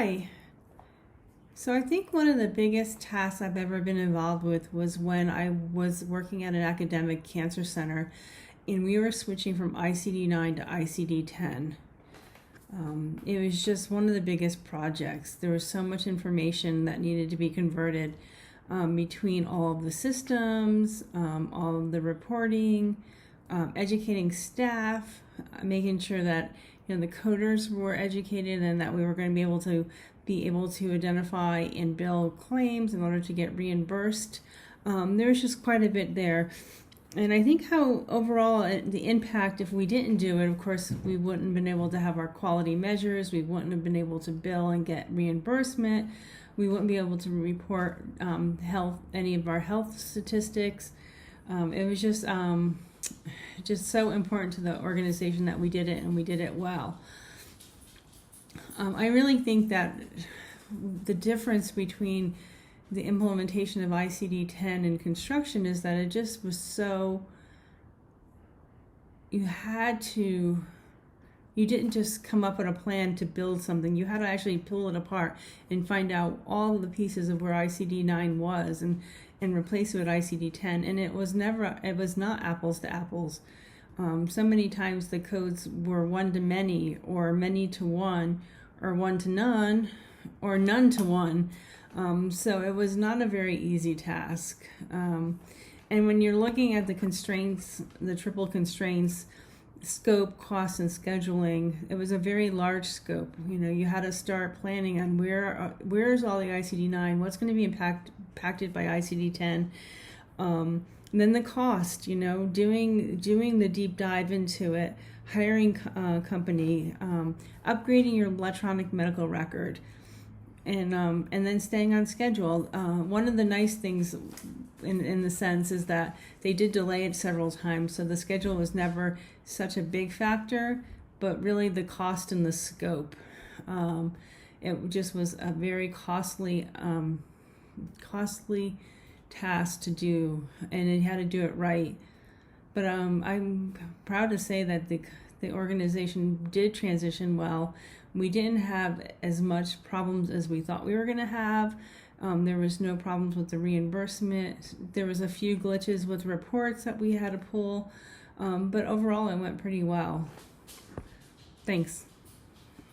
Hi. So I think one of the biggest tasks I've ever been involved with was when I was working at an academic cancer center and we were switching from icd-9 to icd-10. It was just one of the biggest projects. There was so much information that needed to be converted between all of the systems, all of the reporting, educating staff, making sure that the coders were educated and that we were going to be able to identify and bill claims in order to get reimbursed. There was just quite a bit there. And I think how overall the impact, if we didn't do it, of course, we wouldn't have been able to have our quality measures. We wouldn't have been able to bill and get reimbursement. We wouldn't be able to report any of our health statistics. It was just so important to the organization that we did it, and we did it well. I really think that the difference between the implementation of icd-10 and construction is that it just was so, you didn't just come up with a plan to build something. You had to actually pull it apart and find out all of the pieces of where icd-9 was and replace it with icd-10. And it was not apples to apples. So many times the codes were one to many, or many to one, or one to none, or none to one. So it was not a very easy task. And when you're looking at the constraints, the triple constraints, scope, cost, and scheduling, it was a very large scope. You had to start planning on where's all the icd-9, what's going to be impacted by icd-10. And then the cost, doing the deep dive into it, hiring a company, upgrading your electronic medical record, and then staying on schedule. One of the nice things in the sense is that they did delay it several times, so the schedule was never such a big factor, but really the cost and the scope. It just was a very costly task to do, and it had to do it right. But I'm proud to say that the organization did transition well. We didn't have as much problems as we thought we were going to have. There was no problems with the reimbursement. There was a few glitches with reports that we had to pull, but overall it went pretty well. Thanks.